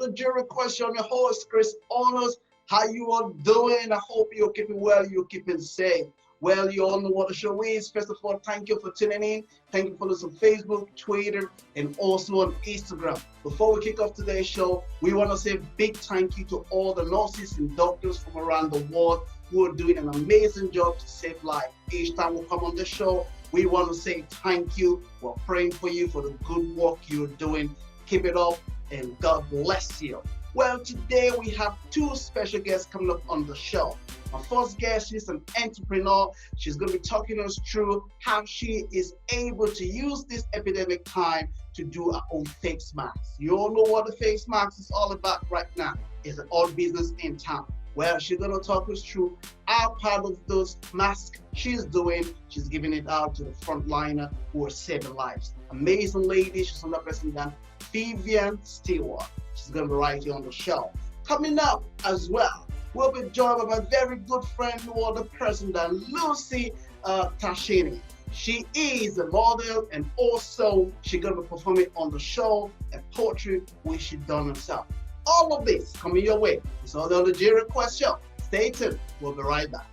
another jury question. I'm your host, Chris Honors. How you all doing? I hope you're keeping well, you're keeping safe. Well, you all know what the show is. First of all, thank you for tuning in. Thank you for us on Facebook, Twitter, and also on Instagram. Before we kick off today's show, we want to say a big thank you to all the nurses and doctors from around the world who are doing an amazing job to save lives. Each time we come on the show, we want to say thank you. We're praying for you for the good work you're doing. Keep it up, and God bless you. Well, today we have two special guests coming up on the show. My first guest is an entrepreneur. She's going to be talking us through how she is able to use this epidemic time to do her own face mask. You all know what the face mask is all about right now. It's an old business in town. Well, she's going to talk us through how part of those masks she's doing. She's giving it out to the frontliner who are saving lives. Amazing lady. She's another person than Viviane Stewart. She's going to be right here on the show. Coming up as well, we'll be joined by my very good friend, no other person than Lucy Tashini. She is a model, and also she's going to be performing on the show a poetry which she done herself. All of this coming your way. It's all on the jury question. Stay tuned. We'll be right back.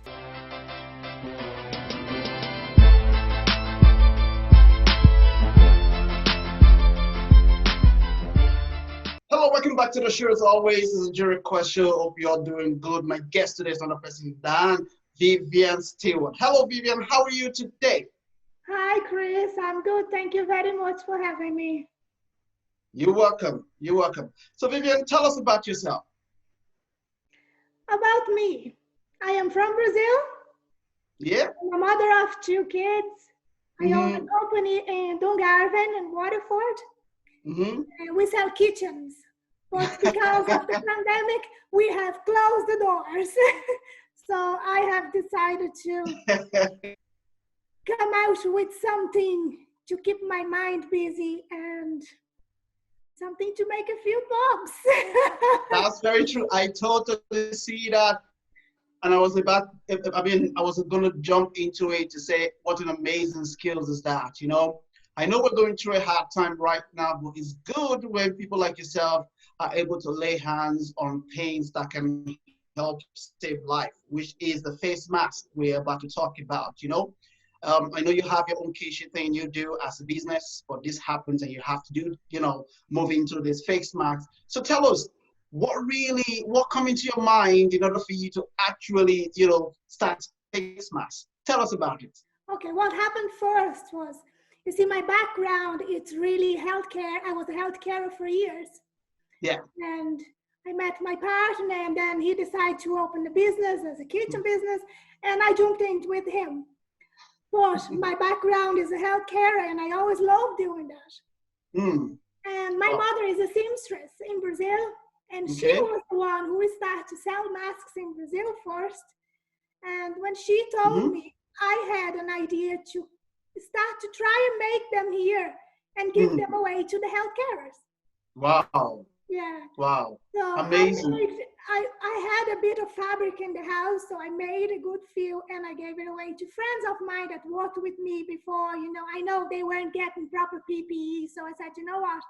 Hello, welcome back to the show. As always, this is a jury question. Hope you're doing good. My guest today is another person, Viviane Stewart. Hello, Viviane. How are you today? Hi, Chris. I'm good. Thank you very much for having me. You're welcome. You're welcome. So, Viviane, tell us about yourself. About me. I am from Brazil. Yeah. I'm a mother of two kids. I own a company in Dungarvan and Waterford. And we sell kitchens. But because of the pandemic, we have closed the doors. So I have decided to come out with something to keep my mind busy and something to make a few bucks. That's very true. I totally see that. And I was going to jump into it to say what an amazing skills is that, you know. I know we're going through a hard time right now, but it's good when people like yourself are able to lay hands on things that can help save life, which is the face mask we're about to talk about, you know. I know you have your own kitchen thing you do as a business, but this happens and you have to do, you know, move into this face mask. So tell us, what come into your mind in order for you to actually, you know, start face mask? Tell us about it. Okay, what happened first was, you see, my background, it's really healthcare. I was a healthcare for years. Yeah. And I met my partner, and then he decided to open a business as a kitchen business, and I jumped in with him. But my background is a healthcare, and I always loved doing that. And my mother is a seamstress in Brazil, and she was the one who started to sell masks in Brazil first. And when she told me, I had an idea to start to try and make them here and give them away to the healthcareers. Wow. Yeah. Wow. So amazing. I had a bit of fabric in the house, so I made a good few and I gave it away to friends of mine that worked with me before. You know, I know they weren't getting proper PPE, so I said, you know what,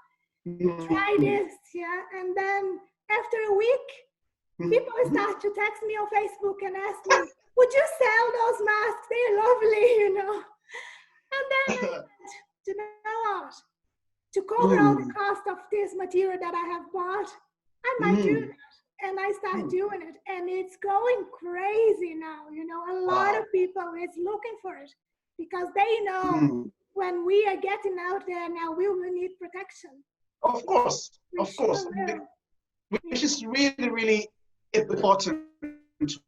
try this, yeah. And then after a week, people start to text me on Facebook and ask me, would you sell those masks? They're lovely, you know. And then I said, you know what? To cover all the cost of this material that I have bought, I might do that. And I started doing it. And it's going crazy now. You know, a lot of people is looking for it because they know when we are getting out there now, we will need protection. Of course. Which is really, really important to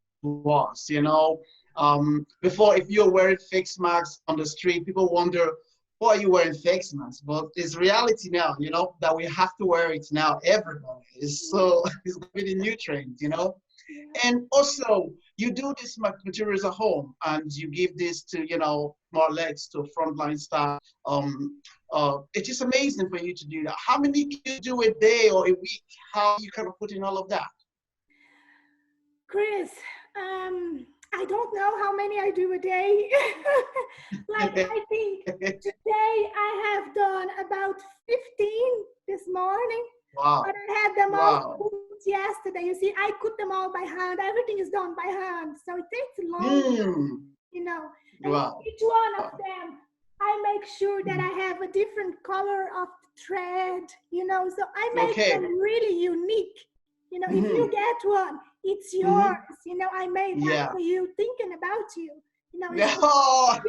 us, you know. Before, if you're wearing face masks on the street, people wonder, why are you wearing face masks? But it's reality now, you know, that we have to wear it now. Everybody is so, it's going to be the new trend, you know. And also, you do this materials at home, and you give this to, you know, more or less to frontline staff. It is amazing for you to do that. How many do you do a day or a week? How you kind of put in all of that? Chris, I don't know how many I do a day. Like, I think today I have done about 15 this morning. Wow. But I had them all Wow. cooked yesterday. You see, I cook them all by hand. Everything is done by hand. So it takes a long, you know. And Wow. each one of them, I make sure that I have a different color of thread, you know. So I make them really unique. You know, if you get one, it's yours. You know, I made that for you, thinking about you. You know, it's it's not.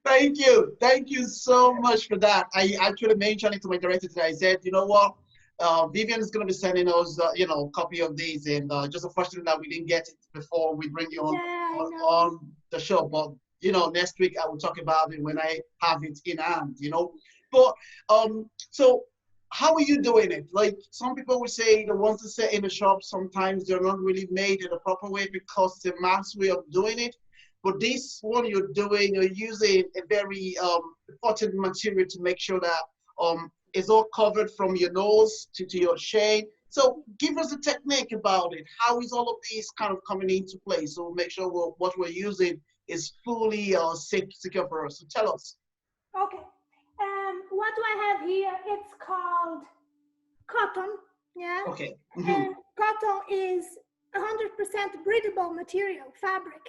Thank you so much for that. I actually mentioned it to my director today. I said, you know what, Viviane is going to be sending us, you know, a copy of these, and just unfortunately that we didn't get it before we bring you on the show. But you know, next week I will talk about it when I have it in hand. You know, but so how are you doing it? Like some people will say the ones that sit in the shop, sometimes they're not really made in the proper way because it's a mass way of doing it. But this one you're doing, you're using a very important material to make sure that it's all covered from your nose to your chain. So give us a technique about it. How is all of these kind of coming into place? So we'll make sure what we're using is fully secure for us. So tell us. Okay. What do I have here? It's called cotton. Yeah. Okay. And cotton is 100% breathable material, fabric.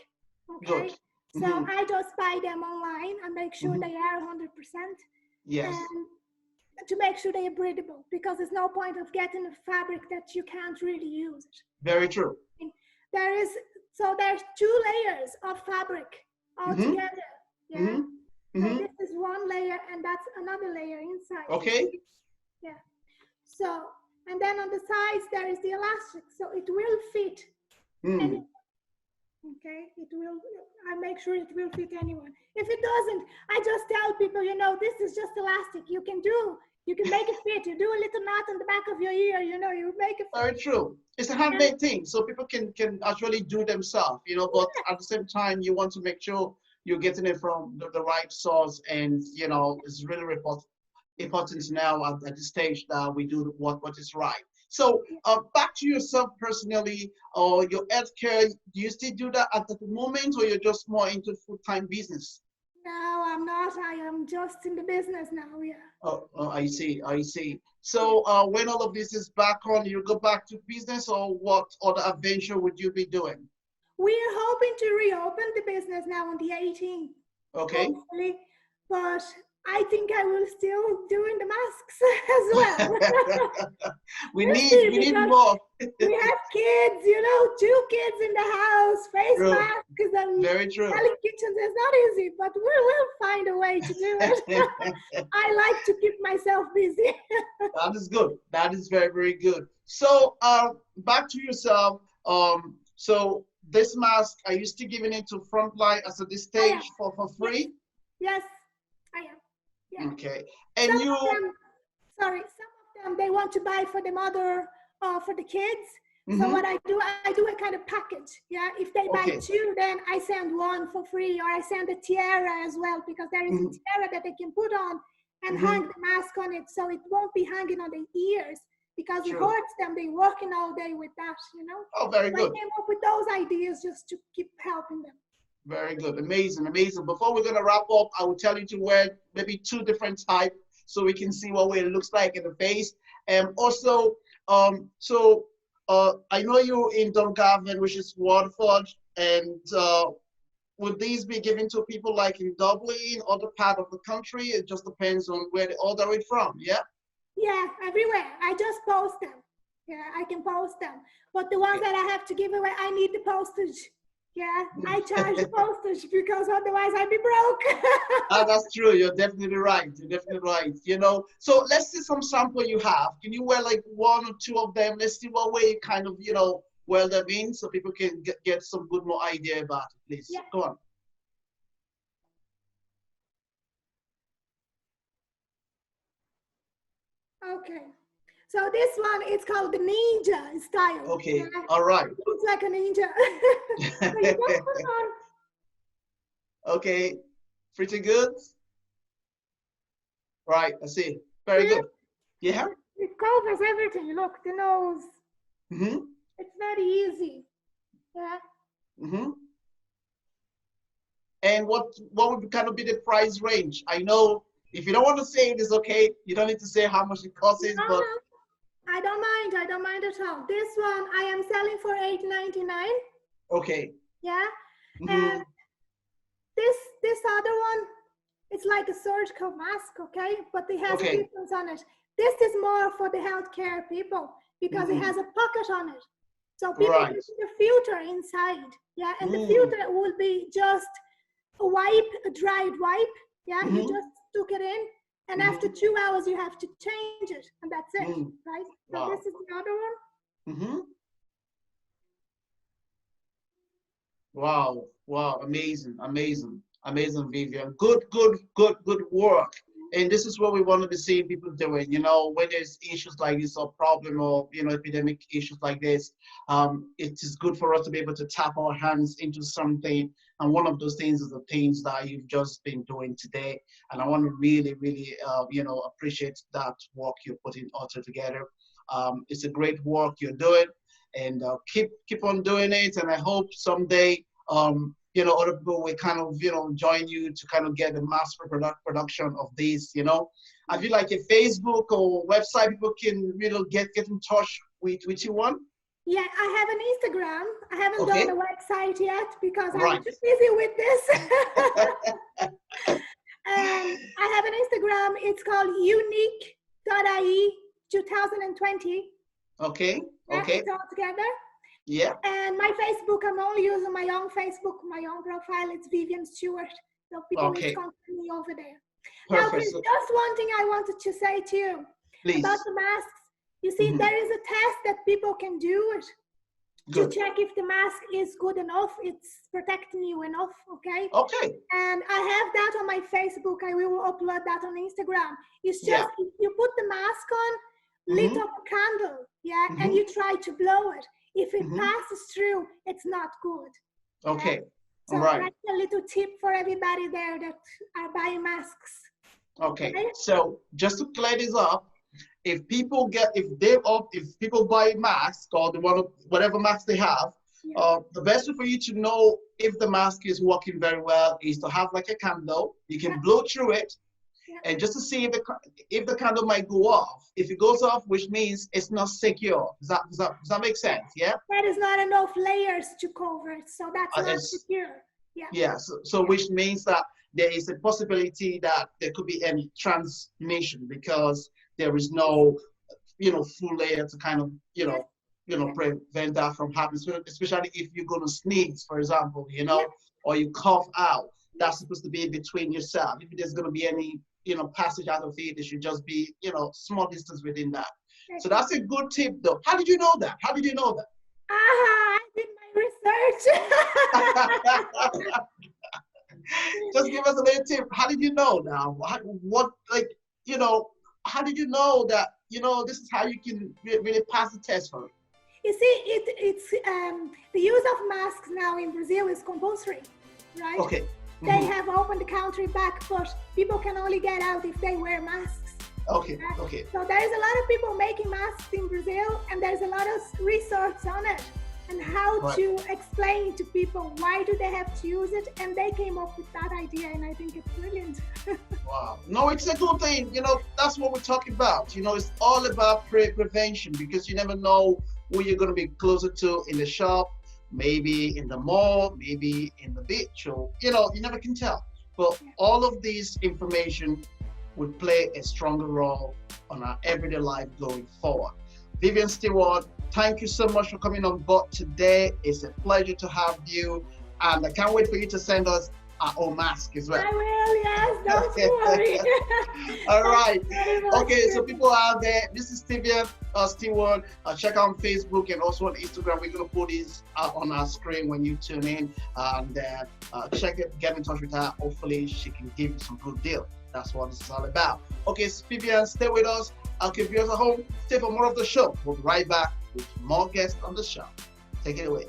Okay. Good. So I just buy them online and make sure they are 100%. Yes. And to make sure they are breathable, because there's no point of getting a fabric that you can't really use. Very true. There's 2 layers of fabric all together. Yeah. So this is one layer and that's another layer inside. Okay. Yeah. So, and then on the sides there is the elastic, so it will fit. Okay, it will. I make sure it will fit anyone. If it doesn't, I just tell people, you know, this is just elastic. You can make it fit. You do a little knot on the back of your ear, you know, you make it fit. Very true. It's a handmade thing, so people can actually do themselves, you know, but at the same time, you want to make sure you're getting it from the right source, and, you know, it's really important now at this stage that we do what is right. So back to yourself personally, or your healthcare, do you still do that at the moment, or you're just more into full-time business? No, I'm not. I am just in the business now, yeah. Oh, I see. So when all of this is back on, you go back to business, or what other adventure would you be doing? We are hoping to reopen the business now on the 18th. Okay. Hopefully, but I think I will still doing the masks as well. we need more. We have kids, you know, 2 kids in the house, face masks, and very true. selling kitchens is not easy, but we'll find a way to do it. I like to keep myself busy. That is good. That is very, very good. So back to yourself. So this mask, are you still giving it to Frontline as at this stage for free? Yes, I am. Yeah. Okay. And some of them they want to buy for the mother or for the kids. So what I do a kind of package. Yeah. If they buy 2, then I send 1 for free, or I send a tiara as well, because there is a tiara that they can put on and hang the mask on it, so it won't be hanging on the ears, because it hurts them. They're working all day with that, you know. Oh, very good. I came up with those ideas just to keep helping them. Very good. Amazing, amazing. Before we're going to wrap up, I will tell you to wear maybe 2 different types so we can see what way it looks like in the face. And also, I know you're in Dungarvan, which is Waterford, and would these be given to people like in Dublin, other part of the country? It just depends on where they order it from, yeah? Yeah, everywhere. I just post them. Yeah, I can post them. But the ones that I have to give away, I need the postage. Yeah, I charge the postage, because otherwise I'd be broke. That's true. You're definitely right. You're definitely right. You know, so let's see some sample you have. Can you wear like 1 or 2 of them? Let's see what way you kind of, you know, wear them in, so people can get some good more idea about it, please. Yeah. Go on. Okay. So this one is called the ninja style. Okay. Yeah. All right. Looks like a ninja. So you don't put on. Okay. Pretty good. Right. I see. Very good. Yeah. It covers everything. Look, the nose. It's very easy. Yeah. And what would kind of be the price range? I know If you don't want to say it, it's okay. You don't need to say how much it costs, No, but no, I don't mind. I don't mind at all. This one I am selling for $8.99. okay. Yeah. Mm-hmm. And this other one, it's like a surgical mask, okay? But it has a Okay. difference on it. This is more for the healthcare people because it has a pocket on it. So people Right. can put a filter inside, yeah? And the Mm. filter will be just a wipe, a dried wipe, yeah? You Mhm. just took it in, and Mhm. after 2 hours you have to change it, and that's it, Mm. right? So Wow. this is the other one. Mm-hmm. Wow. Wow. Amazing. Amazing. Amazing, Viviane. Good, good, good, good work. And this is what we want to be seeing people doing. You know, when there's issues like this or problem or, you know, epidemic issues like this, it is good for us to be able to tap our hands into something. And one of those things is the things that you've just been doing today. And I want to really, really, you know, appreciate that work you're putting all together. It's a great work you're doing, and keep on doing it. And I hope someday, you know, other people will kind of, you know, join you to kind of get the mass production of these. You know, I feel like a Facebook or website people can, you know, get in touch with you on. Yeah, I have an Instagram. I haven't Okay. done a website yet because I'm Right. too busy with this. I have an Instagram. It's called unique.ie 2020. Okay. Okay. It's all together. Yeah. And my Facebook, I'm only using my own Facebook, my own profile. It's Viviane Stewart. So people Okay. will contact me over there. Perfect. Now, there's just one thing I wanted to say to you about the masks. You see, there is a test that people can do it to check if the mask is good enough, it's protecting you enough, okay? Okay. And I have that on my Facebook. I will upload that on Instagram. It's just, if you put the mask on, lit up a candle, yeah, and you try to blow it. If it passes through, it's not good. Okay. Yeah? So that's a little tip for everybody there that are buying masks. Okay. So just to clear this up, if people buy masks or whatever mask they have, the best way for you to know if the mask is working very well is to have like a candle. You can blow through it, and just to see if the candle might go off. If it goes off, which means it's not secure. Does that make sense? Yeah. That is not enough layers to cover it, so that's not secure. Yeah. Yeah. So which means that there is a possibility that there could be any transmission because there is no, you know, full layer to kind of, you know, prevent that from happening. Especially if you're going to sneeze, for example, you know, or you cough out. That's supposed to be between yourself. If there's going to be any, you know, passage out of it, it should just be, you know, small distance within that. So that's a good tip, though. How did you know that? How did you know that? I did my research. Just give us a little tip. How did you know now? What, like, you know, how did you know that, you know, this is how you can really pass the test for it? You see, it's the use of masks now in Brazil is compulsory, right? Okay. They have opened the country back, but people can only get out if they wear masks. Okay. Okay. So there's a lot of people making masks in Brazil, and there's a lot of research on it and how to explain to people why do they have to use it, and they came up with that idea, and I think it's brilliant. Wow. No, it's a good thing. You know, that's what we're talking about. You know, it's all about prevention, because you never know who you're going to be closer to in the shop, maybe in the mall, maybe in the beach, or, you know, you never can tell. But all of this information would play a stronger role on our everyday life going forward. Viviane Stewart, thank you so much for coming on board today. It's a pleasure to have you, and I can't wait for you to send us our own mask as well. I will, yes, don't worry. All right. Okay, so people out there, this is Viviane Stewart. Check out on Facebook and also on Instagram. We're going to put this on our screen when you tune in, and check it, get in touch with her. Hopefully she can give you some good deal. That's what this is all about. Okay, so Viviane, stay with us. I'll keep you at home. Stay for more of the show. We'll be right back with more guests on the show. Take it away.